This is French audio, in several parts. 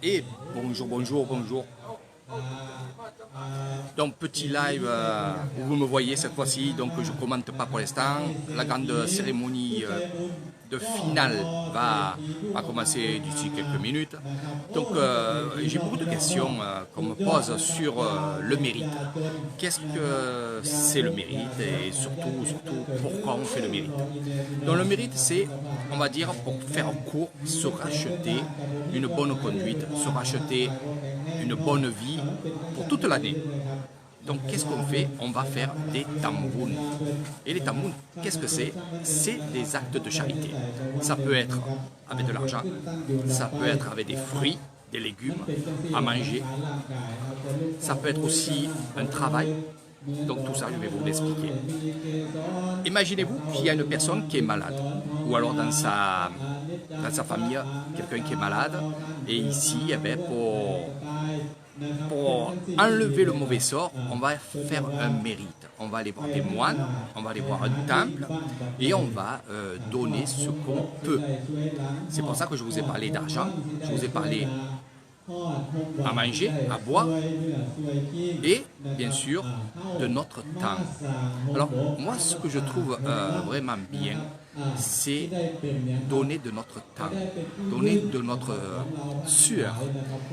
Et bonjour. Donc petit live où vous me voyez cette fois-ci, donc je ne commente pas pour l'instant. La grande cérémonie de finale va commencer d'ici quelques minutes. Donc j'ai beaucoup de questions qu'on me pose sur le mérite. Qu'est-ce que c'est le mérite et surtout pourquoi on fait le mérite. Donc le mérite c'est, on va dire, pour faire court, se racheter une bonne conduite, se racheter une bonne vie pour toute l'année. Donc qu'est-ce qu'on fait? On va faire des tambouns. Et les tambouns, qu'est-ce que c'est? C'est des actes de charité. Ça peut être avec de l'argent, ça peut être avec des fruits, des légumes à manger. Ça peut être aussi un travail. Donc tout ça, je vais vous l'expliquer. Imaginez-vous qu'il y a une personne qui est malade, ou alors dans sa famille, quelqu'un qui est malade, et ici, eh bien, pour enlever le mauvais sort, on va faire un mérite. On va aller voir des moines, on va aller voir un temple, et on va donner ce qu'on peut. C'est pour ça que je vous ai parlé d'argent, je vous ai parlé à manger, à boire et bien sûr de notre temps. Alors moi ce que je trouve vraiment bien, c'est donner de notre temps, donner de notre sueur.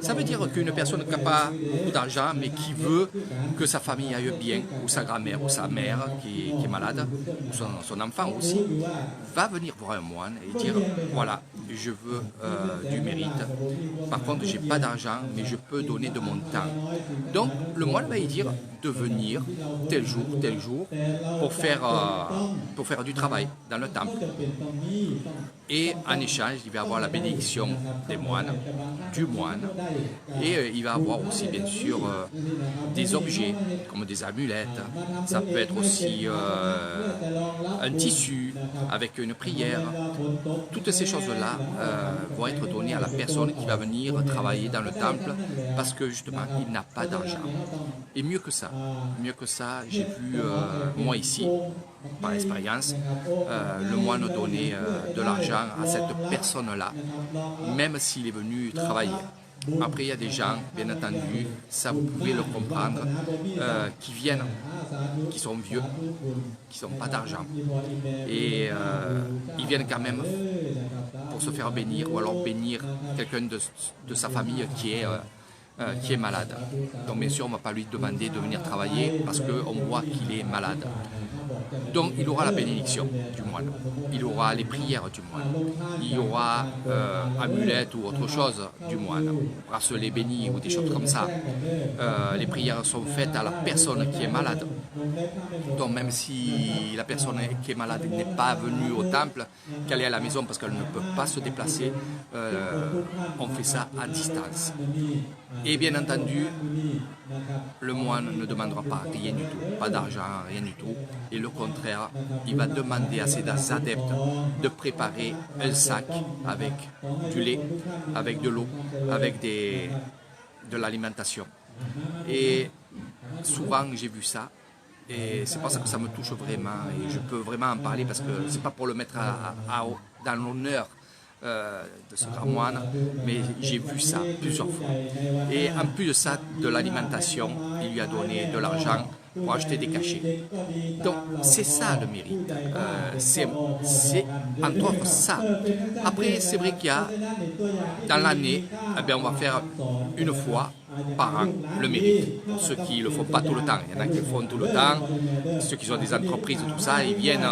Ça veut dire qu'une personne qui n'a pas beaucoup d'argent mais qui veut que sa famille aille bien, ou sa grand-mère ou sa mère qui est malade, ou son enfant aussi, va venir voir un moine et dire voilà, je veux du mérite. Par contre, j'ai pas d'argent, mais je peux donner de mon temps. Donc, le moine va y dire de venir tel jour, pour faire du travail dans le temple. Et en échange, il va avoir la bénédiction des moines, du moine, et il va avoir aussi, bien sûr, des objets, comme des amulettes. Ça peut être aussi un tissu avec une prière. Toutes ces choses-là vont être données à la personne qui va venir travailler dans le temple parce que justement il n'a pas d'argent. Et mieux que ça, j'ai vu moi ici, par expérience, le moine donner de l'argent à cette personne-là, même s'il est venu travailler. Après, il y a des gens, bien entendu, ça vous pouvez le comprendre, qui viennent, qui sont vieux, qui n'ont pas d'argent. Et ils viennent quand même pour se faire bénir, ou alors bénir quelqu'un de sa famille qui est malade. Donc bien sûr, on ne va pas lui demander de venir travailler parce qu'on voit qu'il est malade. Donc il aura la bénédiction du moine, il aura les prières du moine, il y aura amulette ou autre chose du moine, bracelet béni ou des choses comme ça. Les prières sont faites à la personne qui est malade. Donc même si la personne qui est malade n'est pas venue au temple, qu'elle est à la maison parce qu'elle ne peut pas se déplacer, on fait ça à distance. Et bien entendu, le moine ne demandera pas rien du tout, pas d'argent, rien du tout. Et le contraire, il va demander à ses adeptes de préparer un sac avec du lait, avec de l'eau, avec de l'alimentation. Et souvent j'ai vu ça. Et c'est pour ça que ça me touche vraiment. Et je peux vraiment en parler parce que c'est pas pour le mettre dans l'honneur de ce grand moine, mais j'ai vu ça plusieurs fois. Et en plus de ça, de l'alimentation, il lui a donné de l'argent pour acheter des cachets. Donc c'est ça le mérite, c'est entre autres ça. Après c'est vrai qu'il y a dans l'année, on va faire une fois par an le mérite. Pour ceux qui ne le font pas tout le temps, il y en a qui le font tout le temps, ceux qui ont des entreprises, tout ça, ils viennent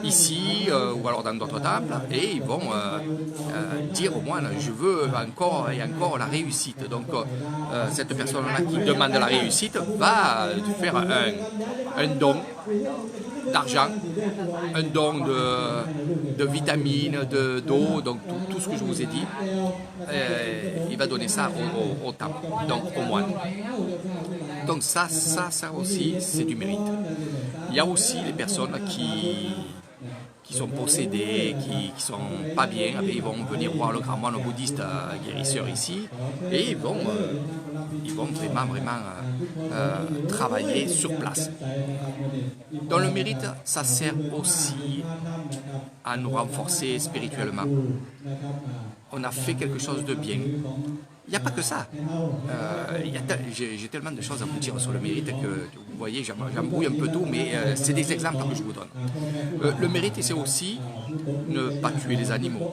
ici ou alors dans d'autres temples et ils vont dire au moine je veux encore et encore la réussite. Donc cette personne-là qui demande la réussite va faire un don d'argent, un don de vitamines, d'eau, donc tout ce que je vous ai dit, il va donner ça au temple, donc au moine. Donc ça aussi, c'est du mérite. Il y a aussi les personnes qui sont possédés, qui sont pas bien, ils vont venir voir le grand moine bouddhiste guérisseur ici et ils vont vraiment travailler sur place. Dans le mérite, ça sert aussi à nous renforcer spirituellement. on a fait quelque chose de bien. Il n'y a pas que ça. J'ai tellement de choses à vous dire sur le mérite que vous voyez, j'embrouille un peu tout, mais c'est des exemples que je vous donne. Le mérite, c'est aussi ne pas tuer les animaux.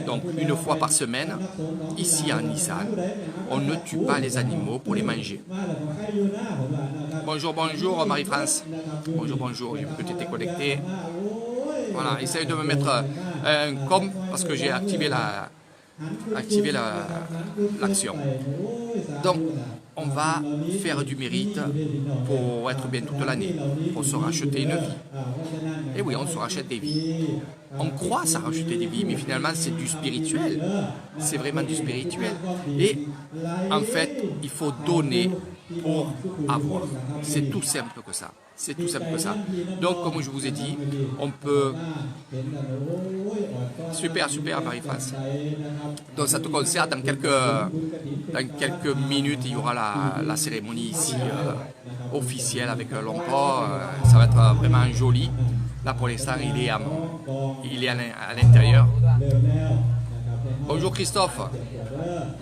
Donc une fois par semaine, ici en Nissan, on ne tue pas les animaux pour les manger. Bonjour, bonjour Marie-France. Bonjour, bonjour, j'ai vu que tu étais connecté. Voilà, essaye de me mettre un com parce que j'ai activé l'action. Donc, on va faire du mérite pour être bien toute l'année, pour se racheter une vie. Et oui, on se rachète des vies. On croit ça racheter des vies, mais finalement c'est du spirituel. C'est vraiment du spirituel. Et en fait, il faut donner pour avoir. C'est tout simple que ça. C'est tout simple que ça. Donc, comme je vous ai dit, on peut... Super, super, Marie-France. Donc, ça te concerne. Dans quelques minutes, il y aura la cérémonie ici officielle avec l'empereur. Ça va être vraiment joli. Là, pour l'instant, il est à l'intérieur. Bonjour Christophe,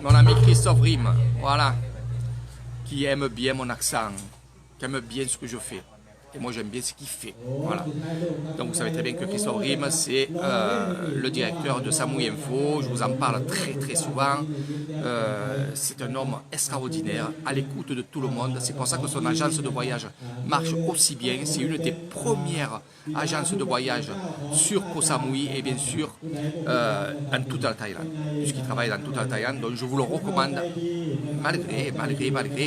mon ami Christophe Rime, voilà, qui aime bien mon accent, qui aime bien ce que je fais. Et moi j'aime bien ce qu'il fait. Voilà. Donc vous savez très bien que Christophe Rime, c'est le directeur de Samui Info. Je vous en parle très très souvent. C'est un homme extraordinaire, à l'écoute de tout le monde. C'est pour ça que son agence de voyage marche aussi bien. C'est une des premières agences de voyage sur Koh Samui et bien sûr dans toute la Thaïlande. Puisqu'il travaille dans toute la Thaïlande. Donc je vous le recommande malgré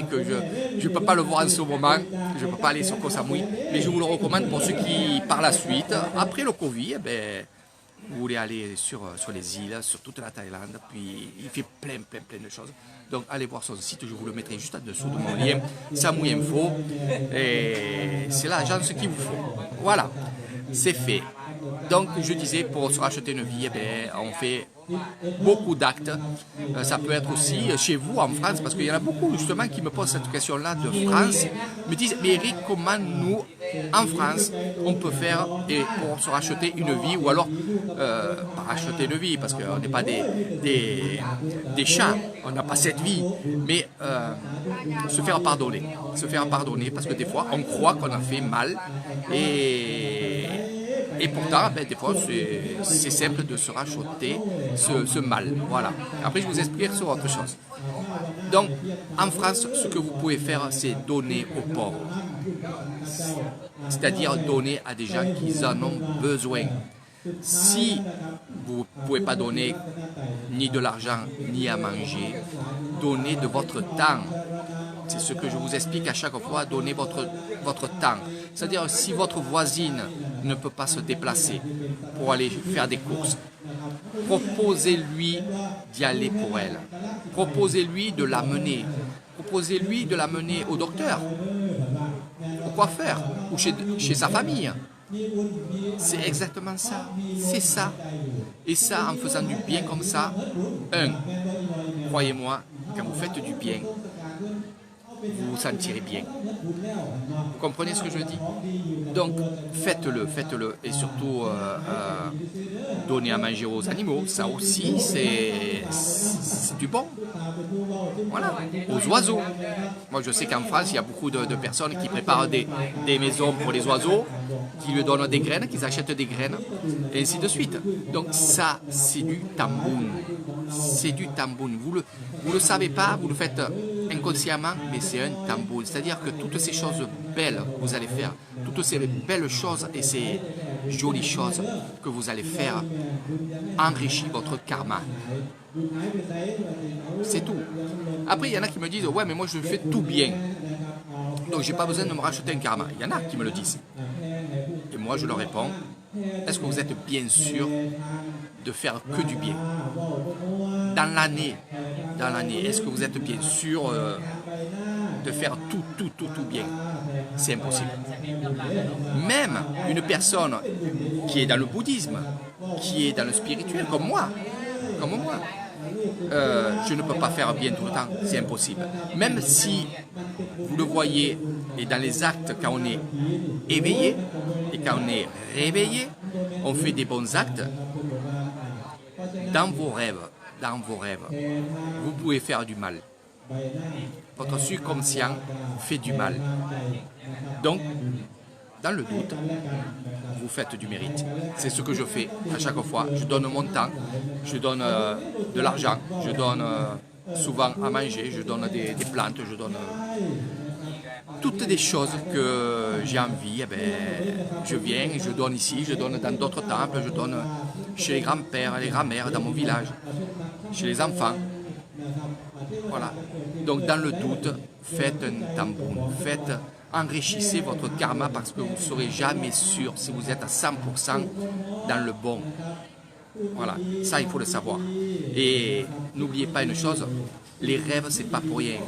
que je ne peux pas le voir en ce moment. Je ne peux pas aller sur Koh Samui. Mais je vous le recommande pour ceux qui, par la suite, après le Covid, vous voulez aller sur les îles, sur toute la Thaïlande, puis il fait plein de choses. Donc allez voir son site, je vous le mettrai juste en dessous de mon lien, Samui Info, et c'est l'agence qu'il vous faut. Voilà, c'est fait. Donc je disais, pour se racheter une vie, on fait beaucoup d'actes. Ça peut être aussi chez vous en France, parce qu'il y en a beaucoup justement qui me posent cette question-là de France, me disent, mais Eric, comment nous, en France, on peut faire pour se racheter une vie, ou alors, pas racheter une vie, parce qu'on n'est pas des chats, on n'a pas cette vie, mais se faire pardonner, parce que des fois, on croit qu'on a fait mal, et pourtant, des fois, c'est simple de se racheter ce mal. Voilà. Après, je vous expliquerai sur autre chose. Donc, en France, ce que vous pouvez faire, c'est donner aux pauvres. C'est-à-dire donner à des gens qui en ont besoin. Si vous ne pouvez pas donner ni de l'argent, ni à manger, donnez de votre temps. C'est ce que je vous explique à chaque fois, donnez votre temps. C'est-à-dire, si votre voisine ne peut pas se déplacer pour aller faire des courses, proposez-lui d'y aller pour elle. Proposez-lui de l'amener. Proposez-lui de l'amener au docteur, au coiffeur, ou chez sa famille. C'est exactement ça. C'est ça. Et ça, en faisant du bien comme ça, croyez-moi, quand vous faites du bien, vous vous sentirez bien. Vous comprenez ce que je dis? Donc, faites-le. Et surtout, donnez à manger aux animaux. Ça aussi, c'est du bon. Voilà. Aux oiseaux. Moi, je sais qu'en France, il y a beaucoup de personnes qui préparent des maisons pour les oiseaux, qui lui donnent des graines, qui achètent des graines, et ainsi de suite. Donc, ça, c'est du tamboun. C'est du tamboun. Vous le savez pas, vous le faites inconsciemment, mais c'est un tamboun. C'est-à-dire que toutes ces choses belles que vous allez faire, toutes ces belles choses et ces jolies choses que vous allez faire enrichissent votre karma. C'est tout. Après, il y en a qui me disent, ouais, mais moi je fais tout bien. Donc, j'ai pas besoin de me racheter un karma. Il y en a qui me le disent. Et moi, je leur réponds, est-ce que vous êtes bien sûr de faire que du bien? Dans l'année, est-ce que vous êtes bien sûr de faire tout bien? C'est impossible. Même une personne qui est dans le bouddhisme, qui est dans le spirituel, comme moi, je ne peux pas faire bien tout le temps, c'est impossible. Même si vous le voyez, et dans les actes, quand on est éveillé et quand on est réveillé, on fait des bons actes. Dans vos rêves, dans vos rêves, vous pouvez faire du mal. Votre subconscient fait du mal. Donc, dans le doute, vous faites du mérite. C'est ce que je fais à chaque fois. Je donne mon temps, je donne de l'argent, je donne souvent à manger, je donne des plantes, je donne toutes des choses que j'ai envie. Eh ben, je viens, je donne ici, je donne dans d'autres temples, je donne chez les grands-pères, les grands-mères, dans mon village, chez les enfants. Voilà. Donc dans le doute, faites un tambour, enrichissez votre karma parce que vous ne serez jamais sûr si vous êtes à 100% dans le bon. Voilà, ça il faut le savoir. Et n'oubliez pas une chose, les rêves c'est pas pour rien.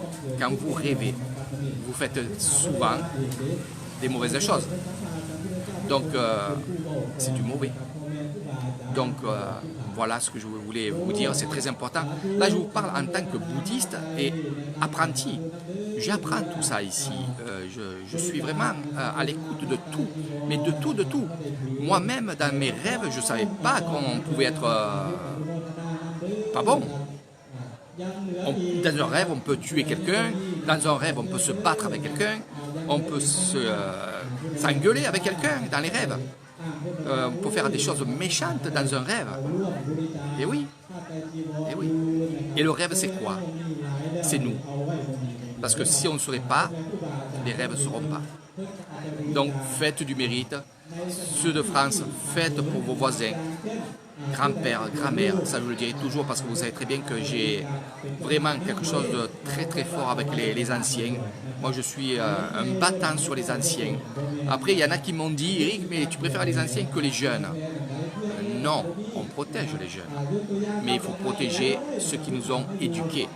Quand vous rêvez, vous faites souvent des mauvaises choses. Donc c'est du mauvais. Donc voilà ce que je voulais vous dire, c'est très important. Là je vous parle en tant que bouddhiste et apprenti. J'apprends tout ça ici. Je suis vraiment à l'écoute de tout, mais de tout, de tout. Moi-même, dans mes rêves, je ne savais pas qu'on pouvait être pas bon. Dans un rêve, on peut tuer quelqu'un. Dans un rêve, on peut se battre avec quelqu'un. On peut s'engueuler avec quelqu'un dans les rêves. On peut faire des choses méchantes dans un rêve. Et oui. Et oui. Et le rêve, c'est quoi? C'est nous. Parce que si on ne saurait pas, les rêves ne seront pas. Donc faites du mérite. Ceux de France, faites pour vos voisins, grand-père, grand-mère, ça je le dirai toujours parce que vous savez très bien que j'ai vraiment quelque chose de très très fort avec les anciens. Moi je suis un battant sur les anciens. Après il y en a qui m'ont dit, Eric, mais tu préfères les anciens que les jeunes? Non, on protège les jeunes. Mais il faut protéger ceux qui nous ont éduqués.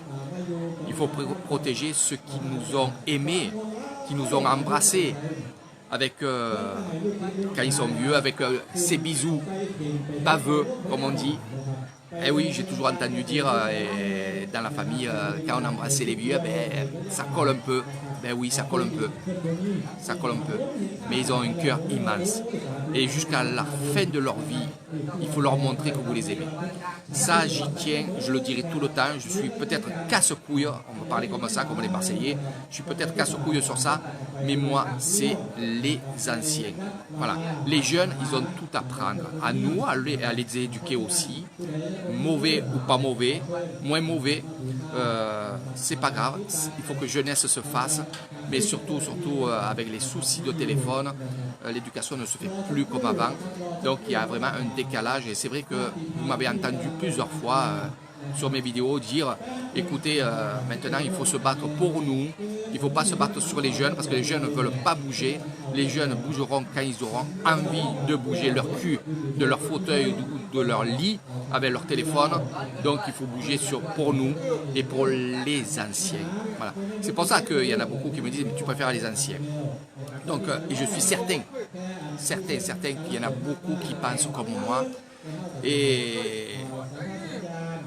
Il faut protéger ceux qui nous ont aimés, qui nous ont embrassés, avec, quand ils sont vieux, avec ces bisous baveux, comme on dit. Et oui, j'ai toujours entendu dire dans la famille, quand on embrassait les vieux, ben, ça colle un peu. Ben oui, ça colle un peu. Ça colle un peu. Mais ils ont un cœur immense. Et jusqu'à la fin de leur vie, il faut leur montrer que vous les aimez. Ça, j'y tiens, je le dirai tout le temps. Je suis peut-être casse-couille, on va parler comme ça, comme les Marseillais. Je suis peut-être casse-couille sur ça, mais moi, c'est les anciens. Voilà. Les jeunes, ils ont tout à prendre. À nous, à les éduquer aussi. Mauvais ou pas mauvais, moins mauvais, c'est pas grave. Il faut que jeunesse se fasse, mais surtout avec les soucis de téléphone, l'éducation ne se fait plus comme avant. Donc il y a vraiment un décalage et c'est vrai que vous m'avez entendu plusieurs fois sur mes vidéos dire écoutez, maintenant il faut se battre pour nous, il ne faut pas se battre sur les jeunes parce que les jeunes ne veulent pas bouger. Les jeunes bougeront quand ils auront envie de bouger leur cul de leur fauteuil ou de leur lit avec leur téléphone. Donc il faut bouger pour nous et pour les anciens. Voilà. C'est pour ça qu'il y en a beaucoup qui me disent mais tu préfères les anciens. Donc et je suis certain qu'il y en a beaucoup qui pensent comme moi. Et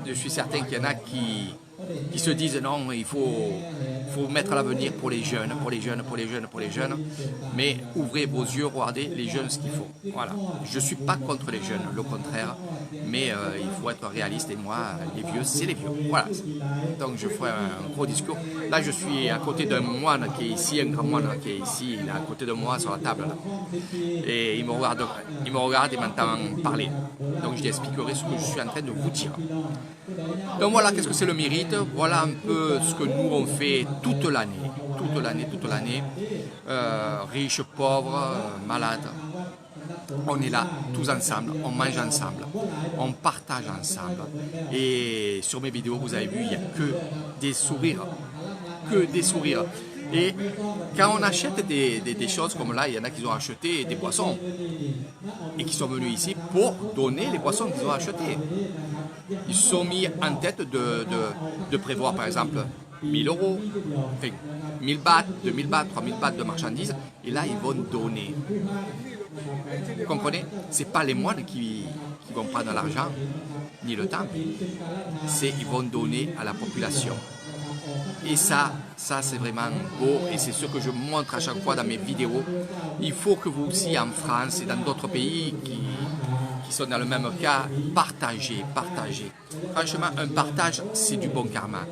je suis certain qu'il y en a qui se disent non, il faut mettre l'avenir pour les jeunes, mais ouvrez vos yeux, regardez les jeunes ce qu'il faut. Voilà. Je ne suis pas contre les jeunes, le contraire, mais il faut être réaliste et moi, les vieux, c'est les vieux. Voilà. Donc je ferai un gros discours. Là, je suis à côté d'un moine qui est ici, un grand moine qui est ici, il est à côté de moi sur la table. Là. Et il me regarde et m'entend parler. Donc je lui expliquerai ce que je suis en train de vous dire. Donc voilà, qu'est-ce que c'est le mérite? Voilà un peu ce que nous on fait toute l'année, riches, pauvres, malades. On est là tous ensemble, on mange ensemble, on partage ensemble. Et sur mes vidéos, vous avez vu, il n'y a que des sourires, Et quand on achète des choses comme là, il y en a qui ont acheté des boissons et qui sont venus ici pour donner les boissons qu'ils ont achetées. Ils se sont mis en tête de prévoir par exemple 1000 euros, enfin, 1000 bahts, 2000 bahts, 3000 bahts de marchandises et là ils vont donner. Vous comprenez? Ce n'est pas les moines qui vont prendre l'argent ni le temps, ils vont donner à la population. Et ça c'est vraiment beau et c'est ce que je montre à chaque fois dans mes vidéos. Il faut que vous aussi en France et dans d'autres pays qui sont dans le même cas, partagez, partagez. Franchement, un partage, c'est du bon karma.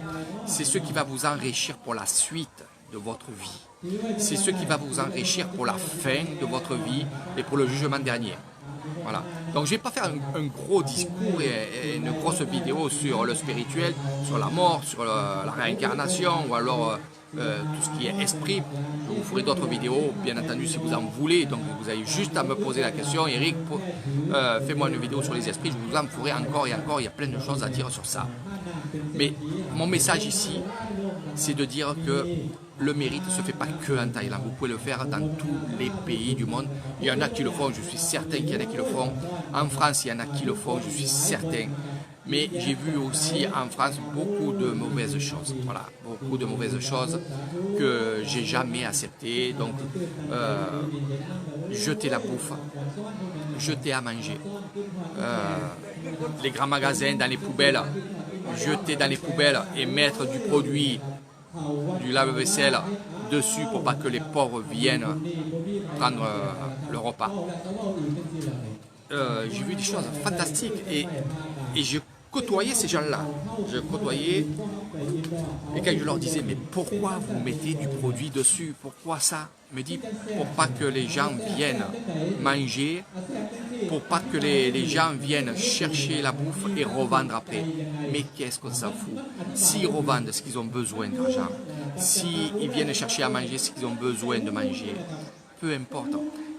C'est ce qui va vous enrichir pour la suite de votre vie. C'est ce qui va vous enrichir pour la fin de votre vie et pour le jugement dernier. Voilà. Donc je ne vais pas faire un gros discours et une grosse vidéo sur le spirituel, sur la mort, sur la réincarnation ou alors tout ce qui est esprit. Je vous ferai d'autres vidéos, bien entendu, si vous en voulez. Donc vous avez juste à me poser la question, Eric, fais-moi une vidéo sur les esprits, je vous en ferai encore et encore, il y a plein de choses à dire sur ça. Mais mon message ici, c'est de dire que le mérite ne se fait pas que en Thaïlande. Vous pouvez le faire dans tous les pays du monde. Il y en a qui le font, je suis certain qu'il y en a qui le font. En France, il y en a qui le font, je suis certain. Mais j'ai vu aussi en France beaucoup de mauvaises choses. Voilà, beaucoup de mauvaises choses que j'ai jamais acceptées. Donc, jeter la bouffe, jeter à manger. Les grands magasins dans les poubelles, jeter dans les poubelles et mettre du produit, du lave-vaisselle dessus pour pas que les pauvres viennent prendre le repas. J'ai vu des choses fantastiques et je côtoyais ces gens-là. Je côtoyais et quand je leur disais mais pourquoi vous mettez du produit dessus? Pourquoi ça? Me dit pour pas que les gens viennent manger, pour pas que les gens viennent chercher la bouffe et revendre après. Mais qu'est-ce qu'on s'en fout? S'ils revendent ce qu'ils ont besoin d'argent, s'ils viennent chercher à manger ce qu'ils ont besoin de manger, peu importe.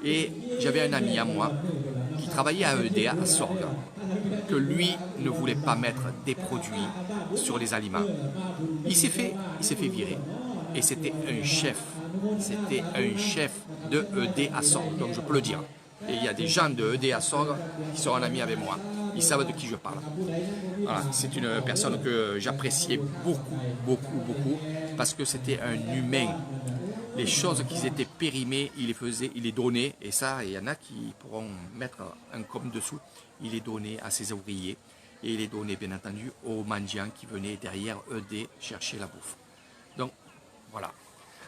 Et j'avais un ami à moi qui travaillait à EDA à Sorgue, que lui ne voulait pas mettre des produits sur les aliments. Il s'est fait virer. Et c'était un chef de ED à Sorgue, donc je peux le dire. Et il y a des gens de ED à Sorgue qui sont en ami avec moi. Ils savent de qui je parle. Voilà, c'est une personne que j'appréciais beaucoup, beaucoup, beaucoup, parce que c'était un humain. Les choses qui étaient périmées, il les faisait, il les donnait, et ça, il y en a qui pourront mettre un com dessous, il les donnait à ses ouvriers, et il les donnait bien entendu aux mendiants qui venaient derrière ED chercher la bouffe. Donc, voilà.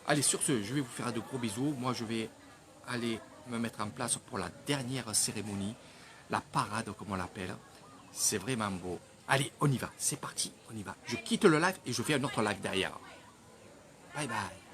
Allez, sur ce, je vais vous faire de gros bisous. Moi, je vais aller me mettre en place pour la dernière cérémonie, la parade comme on l'appelle. C'est vraiment beau. Allez, on y va, c'est parti, on y va. Je quitte le live et je fais un autre live derrière. Bye bye.